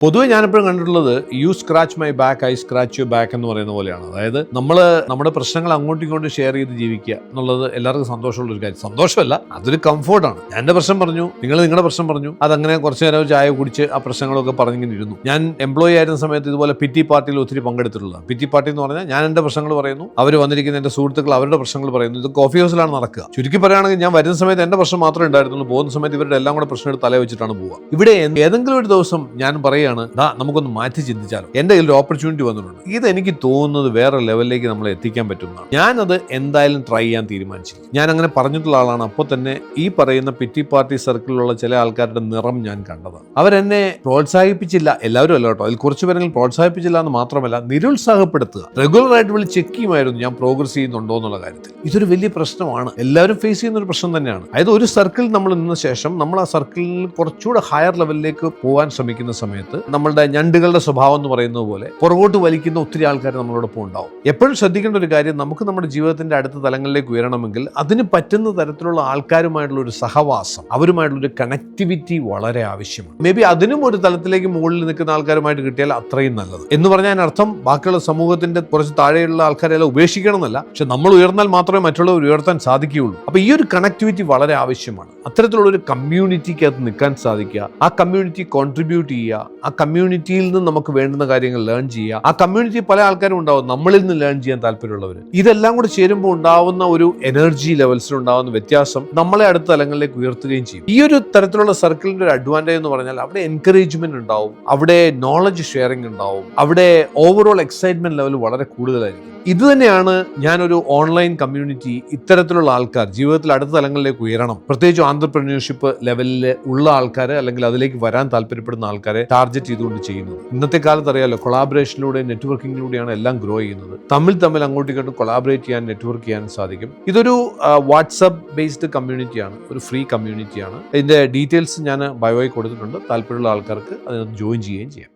പൊതുവെ ഞാനെപ്പോഴും കണ്ടിട്ടുള്ളത് you scratch my back I scratch you back എന്ന് പറയുന്ന പോലെയാണ്. അതായത് നമ്മൾ നമ്മുടെ പ്രശ്നങ്ങൾ അങ്ങോട്ടും ഇങ്ങോട്ടും ഷെയർ ചെയ്ത് ജീവിക്കുക എന്നുള്ളത് എല്ലാവർക്കും സന്തോഷമുള്ള ഒരു കാര്യം. സന്തോഷമല്ല, അതൊരു കംഫോർട്ടാണ്. ഞാൻ എൻ്റെ പ്രശ്നം പറഞ്ഞു, നിങ്ങൾ നിങ്ങളുടെ പ്രശ്നം പറഞ്ഞു, അതങ്ങനെ കുറച്ച് നേരം ചായ കുടിച്ച് ആ പ്രശ്നങ്ങളൊക്കെ പറഞ്ഞിങ്ങനെ ഇരുന്നു. ഞാൻ എംപ്ലോയി ആയിരുന്ന സമയത്ത് ഇതുപോലെ പിറ്റി പാർട്ടിയിൽ ഒത്തിരി പങ്കെടുത്തിട്ടുള്ളതാണ്. പിറ്റി പാർട്ടി എന്ന് പറഞ്ഞാൽ ഞാൻ എൻ്റെ പ്രശ്നങ്ങൾ പറയുന്നു, അവർ വന്നിരിക്കുന്ന എൻ്റെ സുഹൃത്തുക്കൾ അവരുടെ പ്രശ്നങ്ങൾ പറയുന്നു. ഇത് കോഫി ഹൗസിലാണ് നടക്കുക. ചുരുക്കി പറയുകയാണെങ്കിൽ ഞാൻ വരുന്ന സമയത്ത് എൻ്റെ പ്രശ്നം മാത്രമേ ഉണ്ടായിരുന്നുള്ളൂ, പോകുന്ന സമയത്ത് ഇവരുടെ എല്ലാം കൂടെ പ്രശ്നം എടുത്ത് തല വെച്ചിട്ടാണ് പോവുക. ഇവിടെ ഏതെങ്കിലും ഒരു ദിവസം ഞാൻ പറയുക നമുക്കൊന്ന് മാറ്റി ചിന്തിച്ചാലോ, എന്റെ കയ്യിൽ ഒരു ഓപ്പർച്യൂണിറ്റി വന്നിട്ടുണ്ട്, ഇത് എനിക്ക് തോന്നുന്നത് വേറെ ലെവലിലേക്ക് നമ്മളെ എത്തിക്കാൻ പറ്റുന്നതാണ്, ഞാനത് എന്തായാലും ട്രൈ ചെയ്യാൻ തീരുമാനിച്ചിരിക്കും. ഞാൻ അങ്ങനെ പറഞ്ഞിട്ടുള്ള ആളാണ്. അപ്പോൾ തന്നെ ഈ പറയുന്ന പിറ്റി പാർട്ടി സർക്കിളിലുള്ള ചില ആൾക്കാരുടെ നിറം ഞാൻ കണ്ടതാണ്. അവരെന്നെ പ്രോത്സാഹിപ്പിച്ചില്ല, എല്ലാവരും അല്ല കേട്ടോ, അതിൽ കുറച്ച് പേരെങ്കിലും പ്രോത്സാഹിപ്പിച്ചില്ല എന്ന് മാത്രമല്ല, നിരുത്സാഹപ്പെടുത്തുക. റെഗുലർ ആയിട്ട് വിളിച്ച് ചെക്ക് ചെയ്യുമായിരുന്നു ഞാൻ പ്രോഗ്രസ് ചെയ്യുന്നുണ്ടോ എന്നുള്ള കാര്യത്തിൽ. ഇതൊരു വലിയ പ്രശ്നമാണ്, എല്ലാവരും ഫേസ് ചെയ്യുന്ന ഒരു പ്രശ്നം തന്നെയാണ്. അതായത് ഒരു സർക്കിൾ നമ്മൾ നിന്ന ശേഷം നമ്മൾ ആ സർക്കിളിൽ കുറച്ചുകൂടെ ഹയർ ലെവലിലേക്ക് പോകാൻ ശ്രമിക്കുന്ന സമയത്ത് നമ്മളുടെ ഞണ്ടുകളുടെ സ്വഭാവം എന്ന് പറയുന്നത് പോലെ പുറകോട്ട് വലിക്കുന്ന ഒത്തിരി ആൾക്കാർ നമ്മളോടൊപ്പം ഉണ്ടാവും. എപ്പോഴും ശ്രദ്ധിക്കേണ്ട ഒരു കാര്യം, നമുക്ക് നമ്മുടെ ജീവിതത്തിന്റെ അടുത്ത തലങ്ങളിലേക്ക് ഉയരണമെങ്കിൽ അതിന് പറ്റുന്ന തരത്തിലുള്ള ആൾക്കാരുമായിട്ടുള്ള ഒരു സഹവാസം, അവരുമായിട്ടുള്ള ഒരു കണക്ടിവിറ്റി വളരെ ആവശ്യമാണ്. മേ ബി അതിനും ഒരു തലത്തിലേക്ക് മുകളിൽ നിൽക്കുന്ന ആൾക്കാരുമായിട്ട് കിട്ടിയാൽ അത്രയും നല്ലത്. എന്ന് പറഞ്ഞാൽ അർത്ഥം ബാക്കിയുള്ള സമൂഹത്തിന്റെ കുറച്ച് താഴെയുള്ള ആൾക്കാരെല്ലാം ഉപേക്ഷിക്കണം എന്നല്ല, പക്ഷെ നമ്മൾ ഉയർന്നാൽ മാത്രമേ മറ്റുള്ളവർ ഉയർത്താൻ സാധിക്കുകയുള്ളൂ. അപ്പൊ ഈ ഒരു കണക്ടിവിറ്റി വളരെ ആവശ്യമാണ്. അത്തരത്തിലുള്ള ഒരു കമ്മ്യൂണിറ്റിക്കകത്ത് നിൽക്കാൻ സാധിക്കുക, ആ കമ്മ്യൂണിറ്റി കോൺട്രിബ്യൂട്ട് ചെയ്യുക, ആ കമ്മ്യൂണിറ്റിയിൽ നിന്ന് നമുക്ക് വേണ്ടുന്ന കാര്യങ്ങൾ ലേൺ ചെയ്യുക. ആ കമ്മ്യൂണിറ്റി പല ആൾക്കാരും ഉണ്ടാവും നമ്മളിൽ നിന്ന് ലേൺ ചെയ്യാൻ താല്പര്യമുള്ളവർ. ഇതെല്ലാം കൂടെ ചേരുമ്പോൾ ഉണ്ടാവുന്ന ഒരു എനർജി ലെവൽസിലുണ്ടാവുന്ന വ്യത്യാസം നമ്മളെ അടുത്ത തലങ്ങളിലേക്ക് ഉയർത്തുകയും ചെയ്യും. ഈ ഒരു തരത്തിലുള്ള സർക്കിളിന്റെ ഒരു അഡ്വാൻറ്റേജ് എന്ന് പറഞ്ഞാൽ അവിടെ എൻകറേജ്മെന്റ് ഉണ്ടാവും, അവിടെ നോളജ് ഷെയറിംഗ് ഉണ്ടാവും, അവിടെ ഓവറോൾ എക്സൈറ്റ്മെന്റ് ലെവൽ വളരെ കൂടുതലായിരിക്കും. ഇത് തന്നെയാണ് ഞാനൊരു ഓൺലൈൻ കമ്മ്യൂണിറ്റി, ഇത്തരത്തിലുള്ള ആൾക്കാർ ജീവിതത്തിൽ അടുത്ത തലങ്ങളിലേക്ക് ഉയരണം, പ്രത്യേകിച്ച് ആന്ത്രപ്രന്യൂർഷിപ്പ് ലെവലിൽ ഉള്ള ആൾക്കാരെ അല്ലെങ്കിൽ അതിലേക്ക് വരാൻ താല്പര്യപ്പെടുന്ന ആൾക്കാരെ ടാർഗറ്റ് ചെയ്തുകൊണ്ട് ചെയ്യുന്നത്. ഇന്നത്തെ കാലത്ത് അറിയാലോ, കൊളാബറേഷനിലൂടെ നെറ്റ്വർക്കിങ്ങിലൂടെയാണ് എല്ലാം ഗ്രോ ചെയ്യുന്നത്. തമ്മിൽ അങ്ങോട്ടും ഇങ്ങോട്ടും കൊളാബറേറ്റ് ചെയ്യാൻ, നെറ്റ്വർക്ക് ചെയ്യാൻ സാധിക്കും. ഇതൊരു വാട്സ്ആപ്പ് ബേസ്ഡ് കമ്മ്യൂണിറ്റിയാണ്, ഒരു ഫ്രീ കമ്മ്യൂണിറ്റിയാണ്. ഇതിന്റെ ഡീറ്റെയിൽസ് ഞാൻ ബയോയിൽ കൊടുത്തിട്ടുണ്ട്. താല്പര്യമുള്ള ആൾക്കാർക്ക് അതിനകത്ത് ജോയിൻ ചെയ്യുകയും ചെയ്യാം.